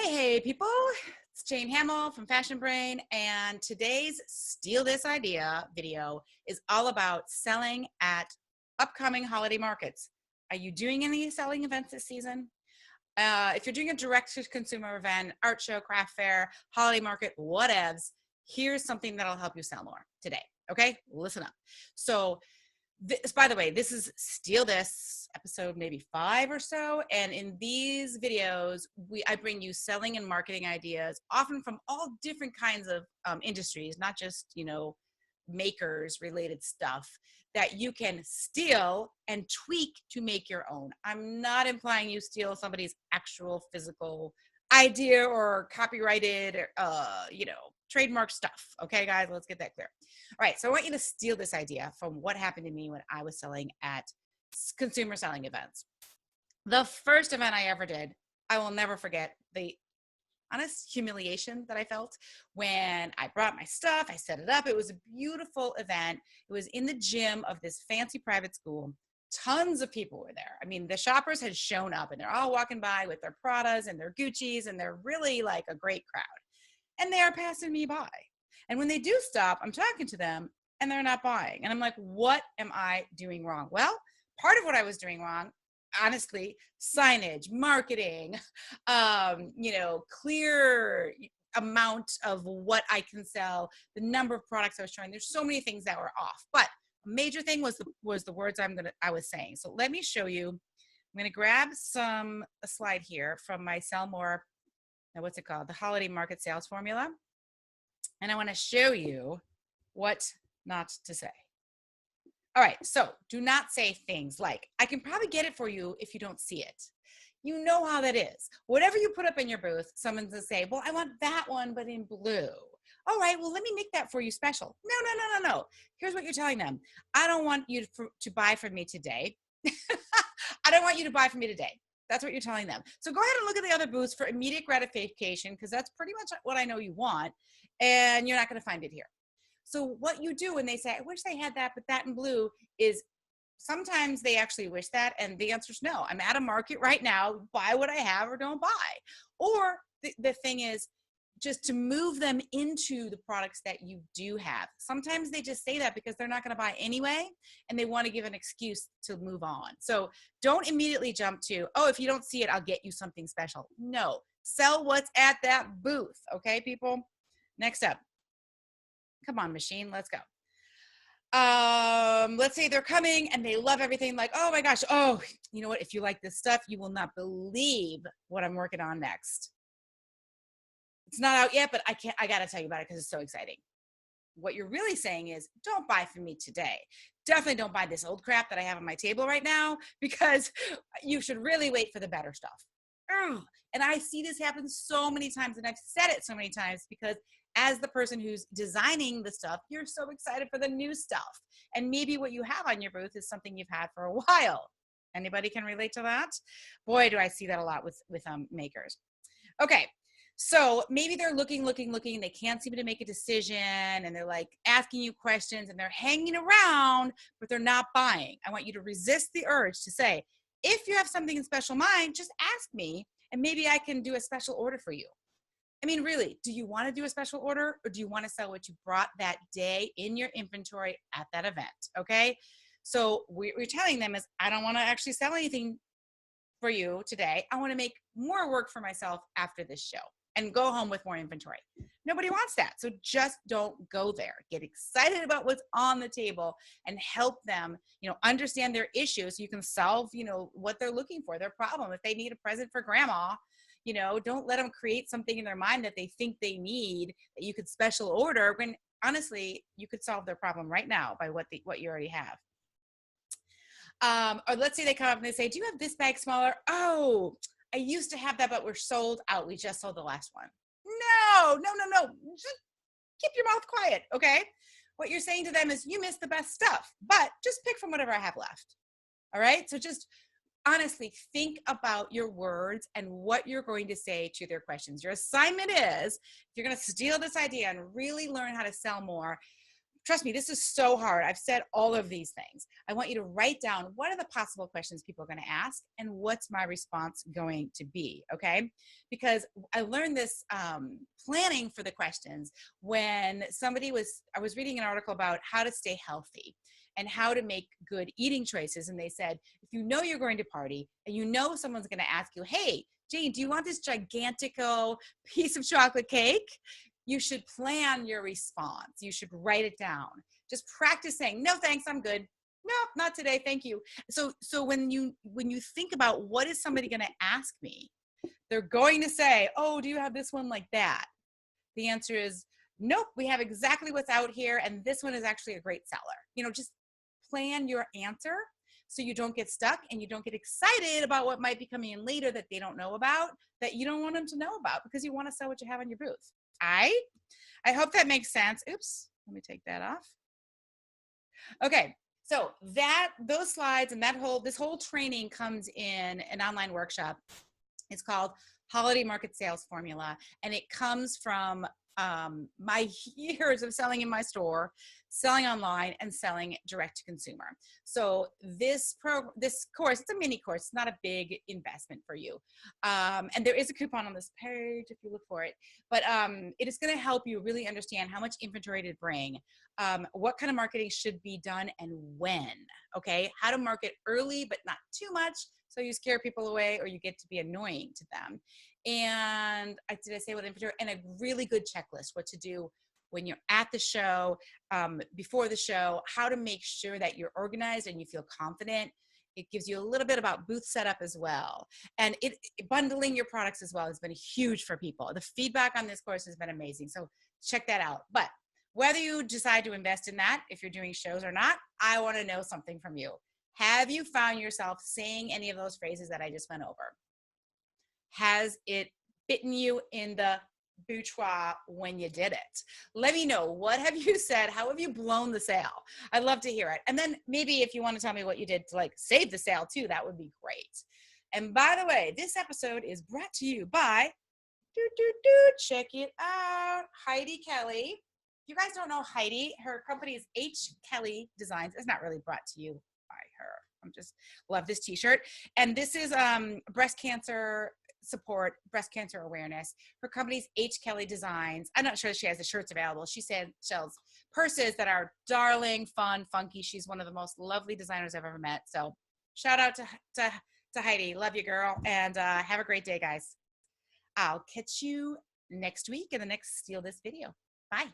Hey, people, it's Jane Hamill from Fashion Brain, and today's Steal This Idea video is all about selling at upcoming holiday markets. Are you doing any selling events this season? If you're doing a direct-to-consumer event, art show, craft fair, holiday market, whatevs, here's something that'll help you sell more today, okay? Listen up. So by the way, this is Steal This episode maybe 5 or so, and in these videos I bring you selling and marketing ideas, often from all different kinds of industries, not just makers related stuff that you can steal and tweak to make your own. I'm not implying you steal somebody's actual physical idea or copyrighted trademark stuff. Okay, guys, let's get that clear. All right, so I want you to steal this idea from what happened to me when I was selling at consumer selling events. The first event I ever did, I will never forget the honest humiliation that I felt when I brought my stuff, I set it up. It was a beautiful event. It was in the gym of this fancy private school. Tons of people were there. I mean, the shoppers had shown up and they're all walking by with their Pradas and their Gucci's, and they're really like a great crowd. And they are passing me by. And when they do stop, I'm talking to them and they're not buying. And I'm like, what am I doing wrong? Well, part of what I was doing wrong, honestly, signage, marketing, clear amount of what I can sell, the number of products I was showing. There's so many things that were off. But a major thing was the words I was saying. So let me show you. I'm gonna grab a slide here from my Sell More, what's it called? The Holiday Market Sales Formula. And I want to show you what not to say. All right, so do not say things like, I can probably get it for you if you don't see it. You know how that is. Whatever you put up in your booth, someone's going to say, well, I want that one, but in blue. All right, well, let me make that for you special. No. Here's what you're telling them. I don't want you to buy from me today. I don't want you to buy from me today. That's what you're telling them. So go ahead and look at the other booths for immediate gratification, because that's pretty much what I know you want, and you're not going to find it here. So what you do when they say, I wish they had that, but that in blue, is sometimes they actually wish that, and the answer is no. I'm at a market right now. Buy what I have or don't buy. Or the thing is, just to move them into the products that you do have. Sometimes they just say that because they're not going to buy anyway, and they want to give an excuse to move on. So don't immediately jump to, oh, if you don't see it, I'll get you something special. No, sell what's at that booth. Okay, people? Next up. Come on, machine, let's go. Let's say they're coming and they love everything, like, oh my gosh, oh, you know what? If you like this stuff, you will not believe what I'm working on next. It's not out yet, but I got to tell you about it because it's so exciting. What you're really saying is, don't buy from me today. Definitely don't buy this old crap that I have on my table right now, because you should really wait for the better stuff. And I see this happen so many times, and I've said it so many times, because as the person who's designing the stuff, you're so excited for the new stuff. And maybe what you have on your booth is something you've had for a while. Anybody can relate to that? Boy, do I see that a lot with makers. Okay. So maybe they're looking, they can't seem to make a decision, and they're like asking you questions, and they're hanging around, but they're not buying. I want you to resist the urge to say, if you have something in special mind, just ask me, and maybe I can do a special order for you. I mean, really, do you want to do a special order, or do you want to sell what you brought that day in your inventory at that event? Okay. So what we're telling them is, I don't want to actually sell anything for you today. I want to make more work for myself after this show and go home with more inventory. Nobody wants that. So just don't go there. Get excited about what's on the table and help them, understand their issues so you can solve, what they're looking for, their problem. If they need a present for grandma, don't let them create something in their mind that they think they need that you could special order, when honestly, you could solve their problem right now by what you already have. Or let's say they come up and they say, do you have this bag smaller? Oh, I used to have that, but we're sold out. We just sold the last one. No. Just keep your mouth quiet, okay? What you're saying to them is, you missed the best stuff, but just pick from whatever I have left. All right? So just honestly think about your words and what you're going to say to their questions. Your assignment is, if you're going to steal this idea and really learn how to sell more, trust me, this is so hard. I've said all of these things. I want you to write down what are the possible questions people are going to ask and what's my response going to be, okay? Because I learned this planning for the questions when I was reading an article about how to stay healthy and how to make good eating choices. And they said, if you know you're going to party and you know someone's going to ask you, hey, Jane, do you want this gigantico piece of chocolate cake? You should plan your response. You should write it down. Just practice saying, no, thanks, I'm good. No, not today, thank you. So when you think about what is somebody going to ask me, they're going to say, oh, do you have this one like that? The answer is, nope, we have exactly what's out here, and this one is actually a great seller. Just plan your answer so you don't get stuck and you don't get excited about what might be coming in later that they don't know about, that you don't want them to know about because you want to sell what you have on your booth. I hope that makes sense. Oops, let me take that off. Okay, so those slides and this whole training comes in an online workshop. It's called Holiday Market Sales Formula, and it comes from my years of selling in my store, selling online, and selling direct to consumer. So this course, it's a mini course, it's not a big investment for you. And there is a coupon on this page if you look for it. But it is going to help you really understand how much inventory to bring, what kind of marketing should be done and when, okay? How to market early, but not too much, so you scare people away or you get to be annoying to them. And did I say what inventory? And a really good checklist, what to do when you're at the show, before the show, how to make sure that you're organized and you feel confident. It gives you a little bit about booth setup as well. And bundling your products as well has been huge for people. The feedback on this course has been amazing. So check that out. But whether you decide to invest in that, if you're doing shows or not, I want to know something from you. Have you found yourself saying any of those phrases that I just went over? Has it bitten you in the bouchoir when you did it? Let me know. What have you said? How have you blown the sale? I'd love to hear it. And then maybe if you want to tell me what you did to save the sale too, that would be great. And by the way, this episode is brought to you by, check it out, Heidi Kelly. If you guys don't know Heidi, her company is H. Kelly Designs. It's not really brought to you by her. I just love this t-shirt. And this is breast cancer support, breast cancer awareness. Her company's H. Kelly Designs. I'm not sure she has the shirts available. She sells purses that are darling, fun, funky. She's one of the most lovely designers I've ever met. So shout out to Heidi. Love you, girl. And have a great day, guys. I'll catch you next week in the next Steal This video. Bye.